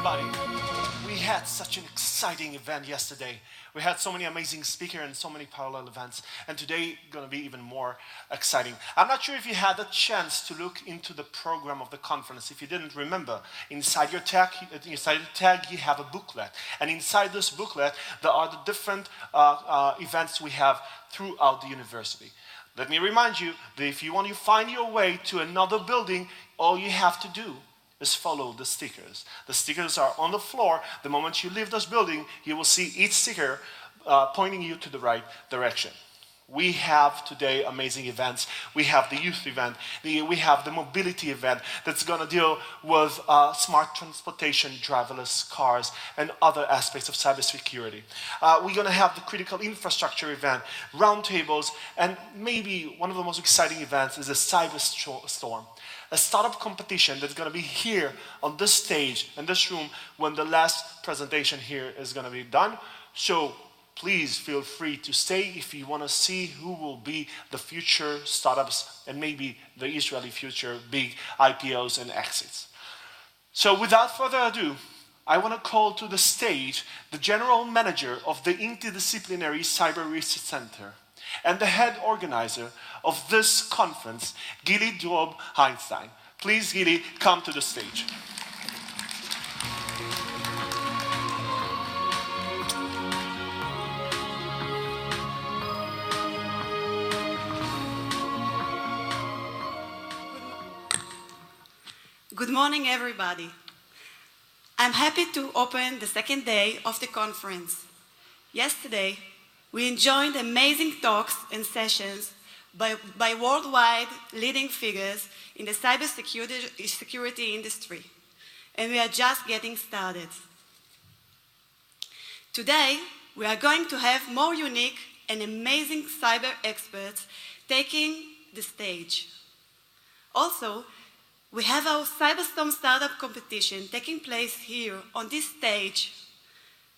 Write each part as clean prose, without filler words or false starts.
everybody. We had such an exciting event yesterday. We had so many amazing speakers and so many parallel events. And today going to be even more exciting. I'm not sure if you had a chance to look into the program of the conference. If you didn't remember, inside your tag you have a booklet. And inside this booklet, there are the different events we have throughout the university. Let me remind you that if you want to find your way to another building, all you have to do is follow the stickers. The stickers are on the floor. The moment you leave this building, you will see each sticker pointing you to the right direction. We have today amazing events. We have the youth event. We have the mobility event that's going to deal with smart transportation, driverless cars, and other aspects of cybersecurity. We're going to have the critical infrastructure event, roundtables, and maybe one of the most exciting events is a cyber storm. A startup competition that's going to be here on this stage, in this room, when the last presentation here is going to be done. So please feel free to stay if you want to see who will be the future startups and maybe the Israeli future big IPOs and exits. So without further ado, I want to call to the stage the general manager of the Interdisciplinary Cyber Research Center and the head organizer of this conference, Gili Drob-Einstein. Please, Gili, come to the stage. Good morning, everybody. I'm happy to open the second day of the conference. Yesterday, we enjoyed amazing talks and sessions by worldwide leading figures in the cybersecurity industry, and we are just getting started. Today, we are going to have more unique and amazing cyber experts taking the stage. Also, we have our Cyberstorm Startup competition taking place here on this stage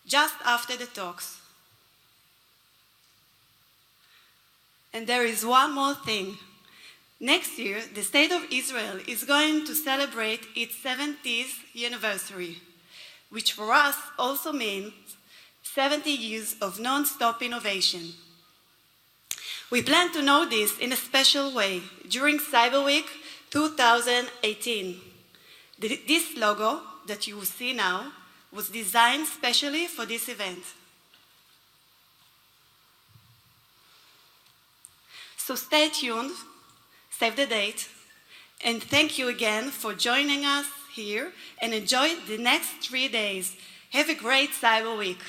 just after the talks. And there is one more thing. Next year, the State of Israel is going to celebrate its 70th anniversary, which for us also means 70 years of non-stop innovation. We plan to know this in a special way during Cyber Week 2018. This logo that you will see now was designed specially for this event. So stay tuned, save the date, and thank you again for joining us here and enjoy the next 3 days. Have a great Cyber Week.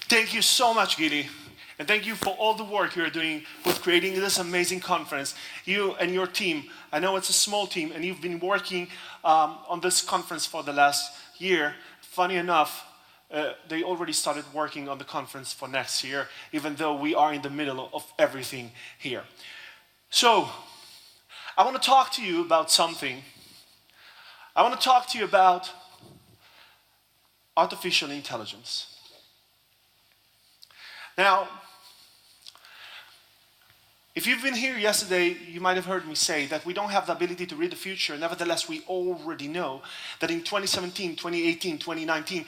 Thank you so much, Gili. And thank you for all the work you're doing with creating this amazing conference. You and your team, I know it's a small team, and you've been working on this conference for the last year. Funny enough, they already started working on the conference for next year, even though we are in the middle of everything here. So, I want to talk to you about something. I want to talk to you about artificial intelligence. Now, if you've been here yesterday, you might have heard me say that we don't have the ability to read the future. Nevertheless, we already know that in 2017, 2018, 2019,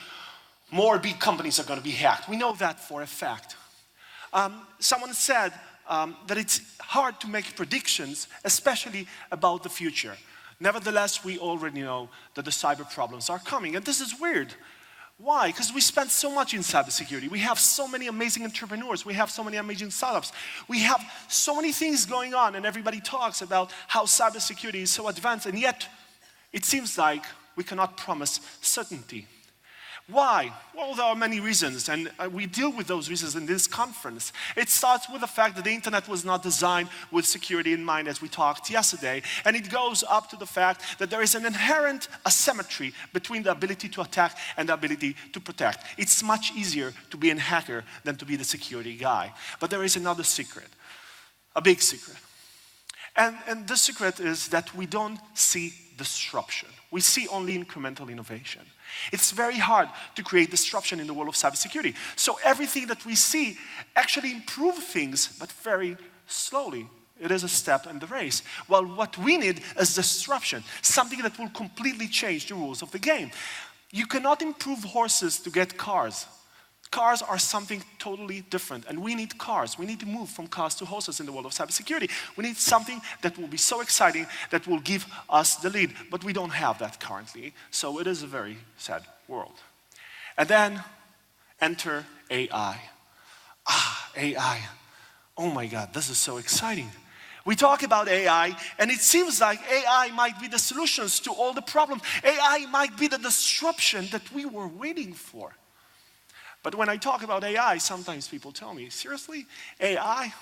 more big companies are going to be hacked. We know that for a fact. Someone said that it's hard to make predictions, especially about the future. Nevertheless, we already know that the cyber problems are coming. And this is weird. Why? Because we spend so much in cybersecurity. We have so many amazing entrepreneurs. We have so many amazing startups. We have so many things going on, and everybody talks about how cybersecurity is so advanced, and yet it seems like we cannot promise certainty. Why? Well, there are many reasons, and we deal with those reasons in this conference. It starts with the fact that the internet was not designed with security in mind, as we talked yesterday, and it goes up to the fact that there is an inherent asymmetry between the ability to attack and the ability to protect. It's much easier to be a hacker than to be the security guy. But there is another secret, a big secret. And the secret is that we don't see disruption. We see only incremental innovation. It's very hard to create disruption in the world of cybersecurity. So everything that we see actually improves things, but very slowly. It is a step in the race. Well, what we need is disruption, something that will completely change the rules of the game. You cannot improve horses to get cars. Cars are something totally different, and we need cars. We need to move from cars to horses in the world of cybersecurity. We need something that will be so exciting that will give us the lead, but we don't have that currently, so it is a very sad world. And then enter AI. AI. Oh my God, this is so exciting. We talk about AI, and it seems like AI might be the solutions to all the problems. AI might be the disruption that we were waiting for. But when I talk about AI, sometimes people tell me, seriously, AI?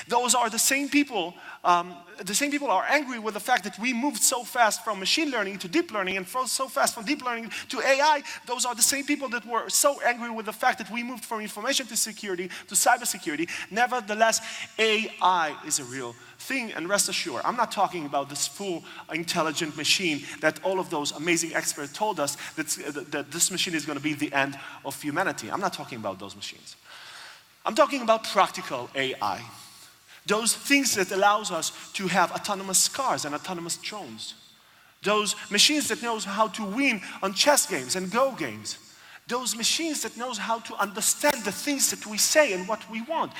Those are the same people are angry with the fact that we moved so fast from machine learning to deep learning and so fast from deep learning to AI. Those are the same people that were so angry with the fact that we moved from information to security to cybersecurity. Nevertheless, AI is a real thing, and rest assured, I'm not talking about this full intelligent machine that all of those amazing experts told us that this machine is going to be the end of humanity. I'm not talking about those machines. I'm talking about practical AI. Those things that allows us to have autonomous cars and autonomous drones. Those machines that knows how to win on chess games and Go games. Those machines that knows how to understand the things that we say and what we want.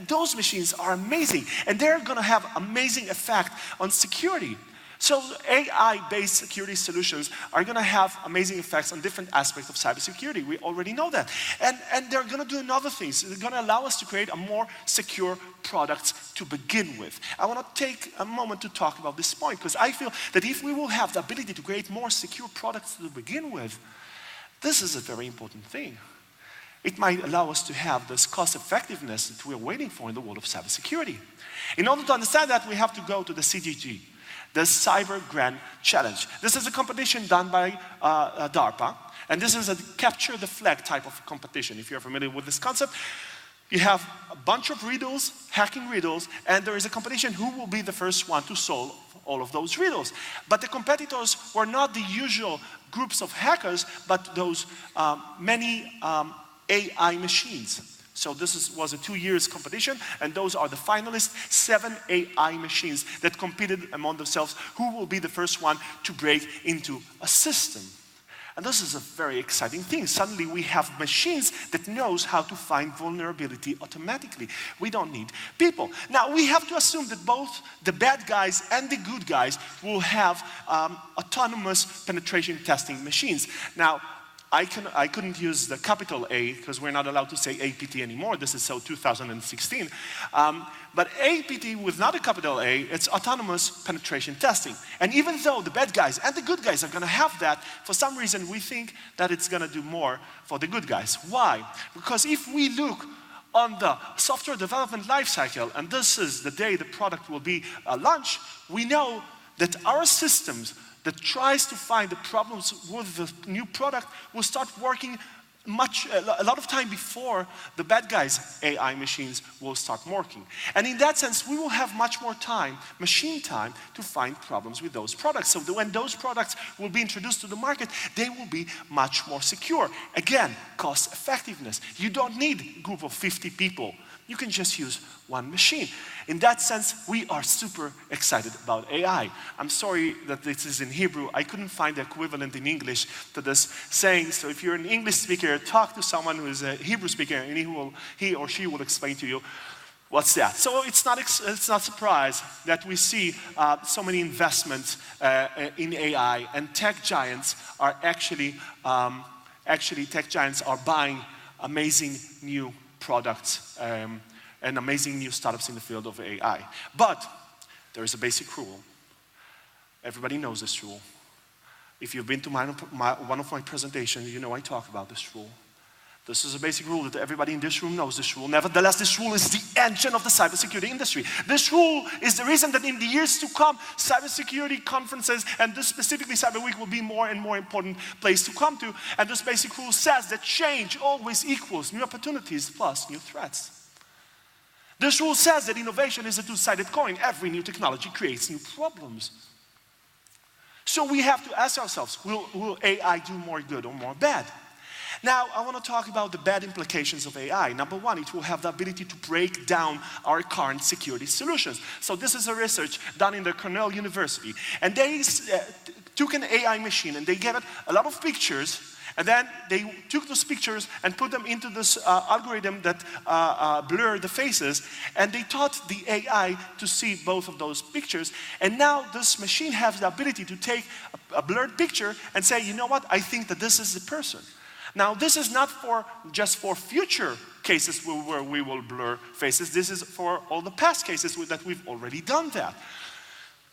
Those machines are amazing, and they're going to have amazing effect on security. So AI-based security solutions are going to have amazing effects on different aspects of cybersecurity. We already know that. And they're going to do another thing. So they're going to allow us to create a more secure products to begin with. I want to take a moment to talk about this point, because I feel that if we will have the ability to create more secure products to begin with, this is a very important thing. It might allow us to have this cost effectiveness that we're waiting for in the world of cybersecurity. In order to understand that, we have to go to the CGG, the Cyber Grand Challenge. This is a competition done by DARPA, and this is a capture the flag type of competition. If you're familiar with this concept, you have a bunch of riddles, hacking riddles, and there is a competition who will be the first one to solve all of those riddles. But the competitors were not the usual groups of hackers, but those many AI machines. So this was a 2 years competition, and those are the finalists, 7 AI machines that competed among themselves, who will be the first one to break into a system. And this is a very exciting thing. Suddenly we have machines that knows how to find vulnerability automatically. We don't need people. Now we have to assume that both the bad guys and the good guys will have autonomous penetration testing machines. Now, I couldn't use the capital A because we're not allowed to say APT anymore. This is so 2016. But APT with not a capital A, it's autonomous penetration testing. And even though the bad guys and the good guys are going to have that, for some reason we think that it's going to do more for the good guys. Why? Because if we look on the software development lifecycle, and this is the day the product will be launched, we know that our systems that tries to find the problems with the new product will start working a lot of time before the bad guys' AI machines will start working. And in that sense, we will have much more time, machine time, to find problems with those products. So that when those products will be introduced to the market, they will be much more secure. Again, cost effectiveness. You don't need a group of 50 people. You can just use one machine. In that sense, we are super excited about AI. I'm sorry that this is in Hebrew. I couldn't find the equivalent in English to this saying. So if you're an English speaker, talk to someone who is a Hebrew speaker, and he or she will explain to you what's that. So it's not surprise that we see so many investments in AI, and tech giants are actually tech giants are buying amazing new products and amazing new startups in the field of AI. But there is a basic rule. Everybody knows this rule. If you've been to one of my presentations, you know I talk about this rule. This is a basic rule that everybody in this room knows this rule. Nevertheless, this rule is the engine of the cybersecurity industry. This rule is the reason that in the years to come, cybersecurity conferences, and this specifically Cyber Week, will be more and more important place to come to. And this basic rule says that change always equals new opportunities plus new threats. This rule says that innovation is a two-sided coin. Every new technology creates new problems. So we have to ask ourselves, will AI do more good or more bad? Now, I want to talk about the bad implications of AI. Number one, it will have the ability to break down our current security solutions. So this is a research done in the Cornell University. And they took an AI machine and they gave it a lot of pictures, and then they took those pictures and put them into this algorithm that blurred the faces, and they taught the AI to see both of those pictures. And now this machine has the ability to take a blurred picture and say, you know what, I think that this is the person. Now, this is not just for future cases where we will blur faces. This is for all the past cases that we've already done that.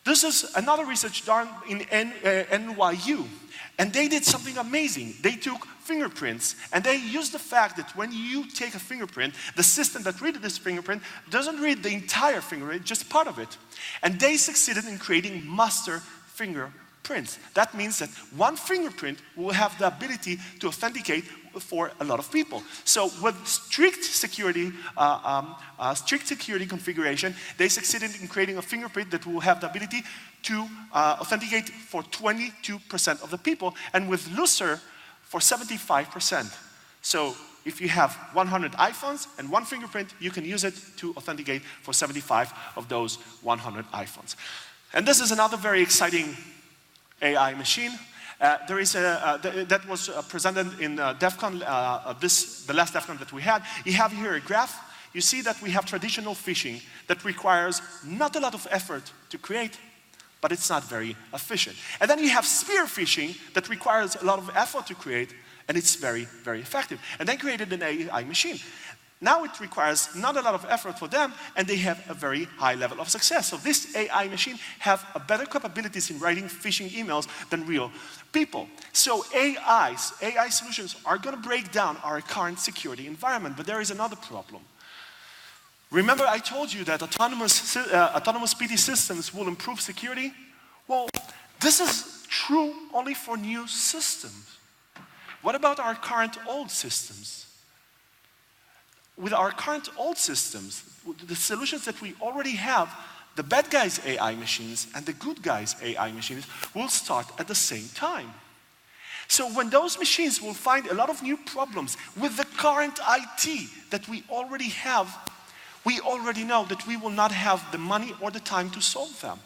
This is another research done in NYU. And they did something amazing. They took fingerprints, and they used the fact that when you take a fingerprint, the system that reads this fingerprint doesn't read the entire fingerprint, just part of it. And they succeeded in creating master fingerprints. That means that one fingerprint will have the ability to authenticate for a lot of people. So with strict security configuration, they succeeded in creating a fingerprint that will have the ability to authenticate for 22% of the people, and with looser for 75%. So if you have 100 iPhones and one fingerprint, you can use it to authenticate for 75 of those 100 iPhones. And this is another very exciting AI machine. There is that was presented in DEF CON, the last DEF CON that we had. You have here a graph. You see that we have traditional phishing that requires not a lot of effort to create, but it's not very efficient. And then you have spear phishing that requires a lot of effort to create, and it's very, very effective. And they created an AI machine. Now it requires not a lot of effort for them, and they have a very high level of success. So this AI machine have a better capabilities in writing phishing emails than real people. So AI solutions are going to break down our current security environment, but there is another problem. Remember I told you that autonomous PD systems will improve security? Well, this is true only for new systems. What about our current old systems? With our current old systems, the solutions that we already have, the bad guys' AI machines and the good guys' AI machines will start at the same time. So when those machines will find a lot of new problems with the current IT that we already have, we already know that we will not have the money or the time to solve them.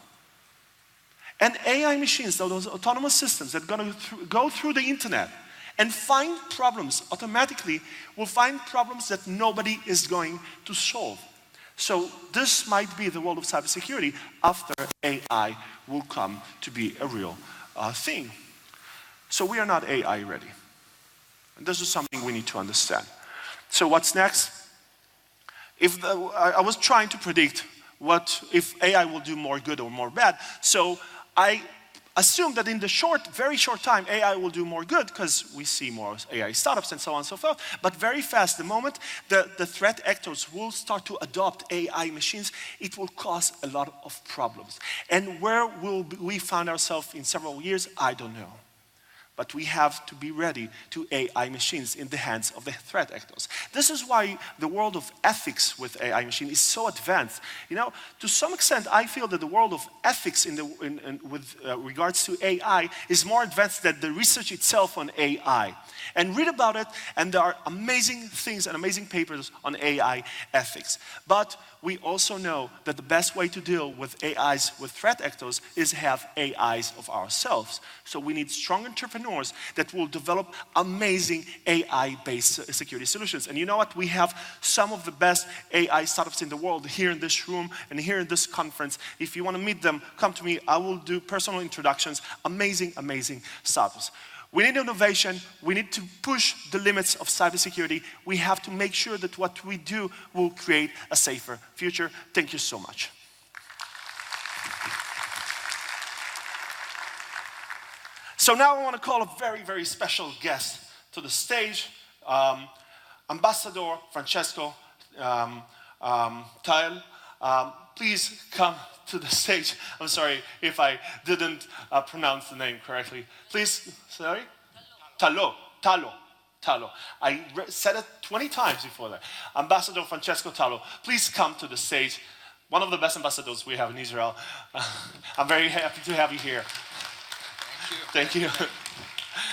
And AI machines, those autonomous systems that are going to go through the internet and find problems automatically, will find problems that nobody is going to solve. So this might be the world of cybersecurity after AI will come to be a real thing. So we are not AI ready. And this is something we need to understand. So what's next? I was trying to predict if AI will do more good or more bad. So I assume that in the very short time, AI will do more good because we see more AI startups and so on and so forth. But very fast, the moment the threat actors will start to adopt AI machines, it will cause a lot of problems. And where will we find ourselves in several years? I don't know. But we have to be ready to AI machines in the hands of the threat actors. This is why the world of ethics with AI machine is so advanced. You know, to some extent, I feel that the world of ethics with regards to AI is more advanced than the research itself on AI. And read about it, and there are amazing things and amazing papers on AI ethics. But we also know that the best way to deal with AIs, with threat actors, is have AIs of ourselves. So we need strong entrepreneurs that will develop amazing AI-based security solutions. And you know what? We have some of the best AI startups in the world here in this room and here in this conference. If you want to meet them, come to me. I will do personal introductions. Amazing, amazing startups. We need innovation. We need to push the limits of cybersecurity. We have to make sure that what we do will create a safer future. Thank you so much. So now I want to call a very, very special guest to the stage, Ambassador Francesco Tail. Please come to the stage. I'm sorry if I didn't pronounce the name correctly. Please, sorry? Talo. I said it 20 times before that. Ambassador Francesco Talo, please come to the stage. One of the best ambassadors we have in Israel. I'm very happy to have you here. Thank you. Thank you.